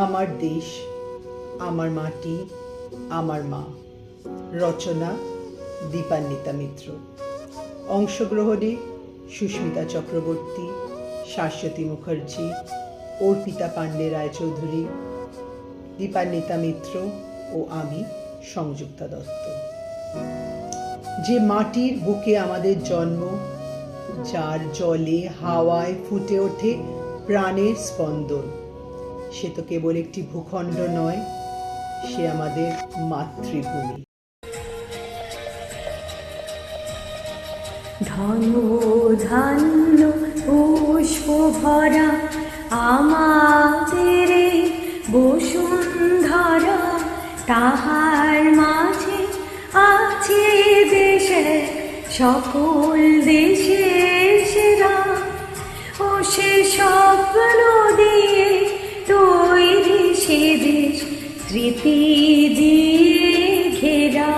আমার দেশ, আমার মাটি, আমার মা। রচনা দীপান্বিতা মিত্র। অংশগ্রহণে সুস্মিতা চক্রবর্তী, শাশ্বতী মুখার্জি, অর্পিতা পাণ্ডে রায়চৌধুরী, দীপান্বিতা মিত্র ও আমি সংযুক্তা দত্ত। যে মাটির বুকে আমাদের জন্ম, যার জলে হাওয়ায় ফুটে ওঠে প্রাণের স্পন্দন, সে তো কেবল একটি ভূখণ্ড নয়, সে আমাদের মাতৃভূমি। ধন ধান্য পুষ্প ভরা আমাদের বসুন্ধরা, তাহার মাঝে আছে দেশে সকল দেশের সেরা। ও সে স্বপ্ন দিয়ে তৈরি সে দেশ, স্মৃতি দিয়ে ঘেরা।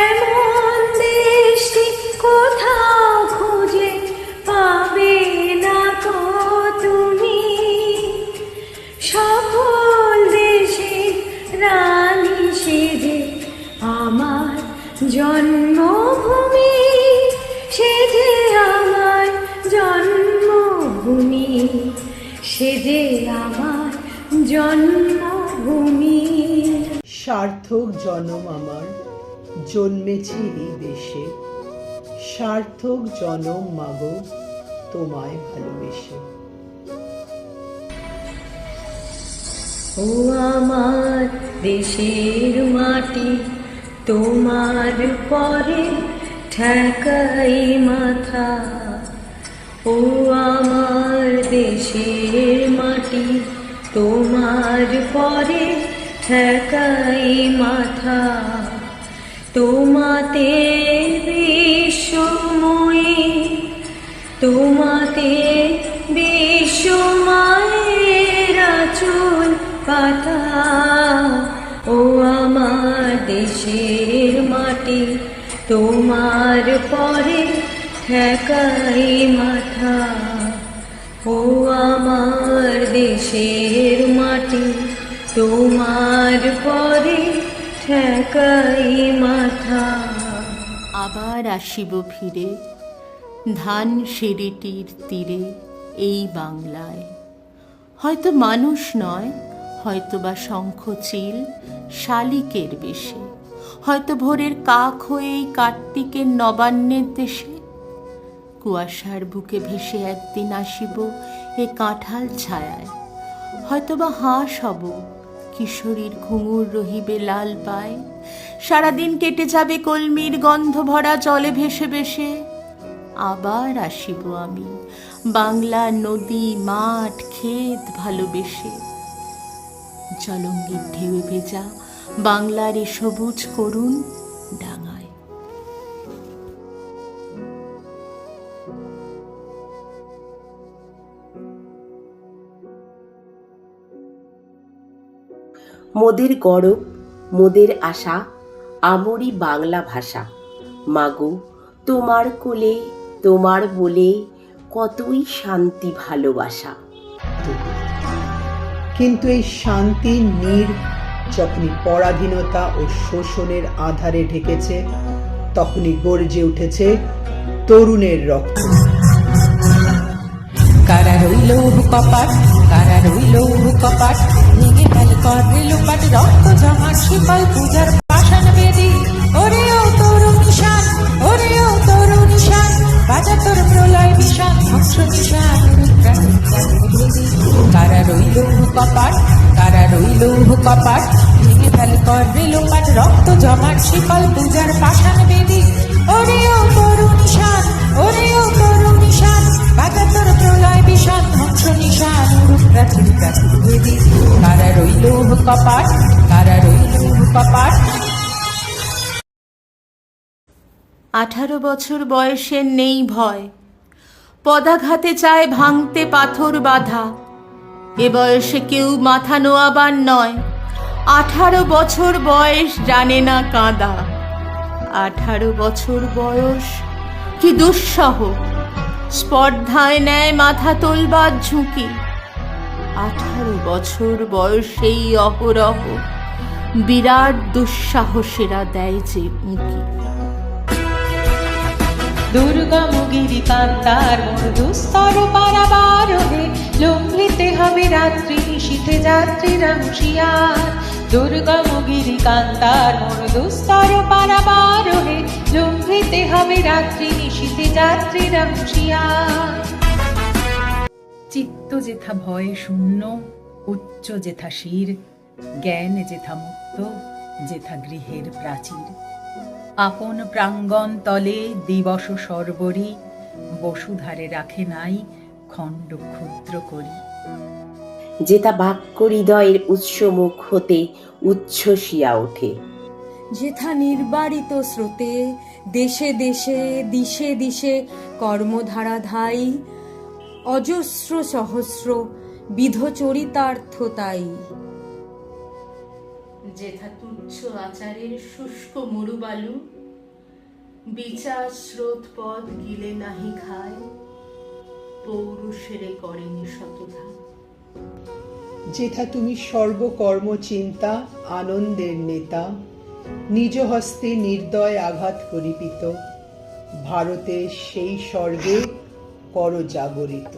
এমন দেশটি কোথাও খুঁজে পাবে না কো তুমি, সকল দেশের রানী সে যে আমার জন্মভূমি, সে যে আমার জন্মভূমি, সে যে আমার জন্মভূমি। সার্থক জনম আমার জন্মেছি এই দেশে, সার্থক জনম মাগো তোমায় ভালোবেসে। ও আমার দেশের মাটি, তোমার পরে ঠেকাই মাথা। ও আমার দেশের মাটি, তোমার পরে ঠেকাই মাথা। তোমাতে বিশ্বময়ী, তোমাতে বিশ্বমায়ের আঁচল পাতা। ও আমার দেশের মাটি, তোমার পরে ঠেকাই মাথা। ও আমার দেশের মাটি, তোমার পরে ঠেকাই মাথা। আবার আসিব ফিরে ধান সিঁড়িটির তীরে এই বাংলায়। হয়তো মানুষ নয়, হয়তো বা শঙ্খচিল শালিকের বেশে, হয়তো ভোরের কাক হয়ে এই কার্তিকের নবান্নের দেশে। কুয়াশার বুকে ভেসে একদিন আসিব এ কাঁঠাল ছায়ায়, হয়তো বা হাঁস হব, কিশোরীর ঘুঙুর রহিবে লাল পায়। সারাদিন কেটে যাবে কলমির গন্ধ ভরা জলে ভেসে ভেসে। আবার আসিব আমি বাংলার নদী মাঠ ক্ষেত ভালোবেসে। জলঙ্গির ঢেউয়ে ভেজা বাংলার এ সবুজ করুণ ডাঙায়। মোদের গরব মোদের আশা, আমরি বাংলা ভাষা। মাগো তোমার কোলে তোমার বলে কতই শান্তি ভালোবাসা। কিন্তু এই শান্তির নীড় যখনই পরাধীনতা ও শোষণের আধারে ঢেকেছে, তখনই গর্জে উঠেছে তরুণের রক্ত। কারা রইল কপাট, কারা রইল কপাট, ভেঙে ফেল করে লোপাট, রক্ত জমাট শিকল পূজার পাষাণ বেদি। ওরে ও তরুণ নিশান, ওরে ও তরুণ নিশান, বাজা তোর প্রলয় নিশান, ধ্বংস নিশান। কারা রইল কপাট, কারা রইল কপাট, ভেঙে ফেল করে লোপাট, রক্ত জমাট শিকল পূজার পাষাণ বেদি। ওরে ও তরুণ নিশান, ওরে ও তরুণ নিশান, বাজা তোর প্রলয় বিষান, ধ্বংস নিশান। প্রাচীর প্রাচীর বেদি। কারা রইল কপাট, কারা রইল কপাট। 18 বছর বয়সের নেই ভয়, পদাঘাতে চায় ভাঙতে পাথর বাঁধা। এ বয়সে কেউ মাথা নোয়াবার নয়, 18 বছর বয়স জানে না কাঁদা। 18 বছর বয়স কি দুঃসহ, স্পর্ধায় নেয় মাথা তোলবার ঝুঁকি। 18 বছর বয়সেই অহরহ বিরাট দুঃসাহসেরা দেয় যে উঁকি। দুর্গম গিরি কান্তার মোর দুস্তর পারাবার হে, লঙ্ঘিতে হবে রাত্রি নিশীথে যাত্রীরা হুঁশিয়ার। দুর্গম গিরি কান্তার মোর দুস্তর পারাবার হে, লঙ্ঘিতে হবে রাত্রি নিশীথে যাত্রীরা হুঁশিয়ার। চিত্ত যেথা ভয়ে শূন্য, উচ্চ যেথা শির, জ্ঞান যেথা মুক্ত, যেথা গৃহের প্রাচীর। আপন প্রাঙ্গণ তলে দিবস সর্বরি, বসুধারে রাখে নাই খণ্ড ক্ষুদ্র করি। যেথা বাক্য হৃদয়ের উৎসমুখ হতে উচ্ছ্বসিয়া ওঠে। যেথা নির্বারিত স্রোতে দেশে দেশে দিশে দিশে কর্মধারা ধাই, অজস্র সহস্র বিধ চরিতার্থ তাই। যেথা তুচ্ছ আচারের শুষ্ক মরুবালু, বিচার স্রোত পথ গিলে নাহি খায়, পৌরুষেরে করেনি শতধা। যেথা তুমি সর্বকর্ম চিন্তা আনন্দের নেতা, নিজ হস্তে নির্দয় আঘাত করিপিত, ভারতের সেই স্বর্গে কর জাগরিত।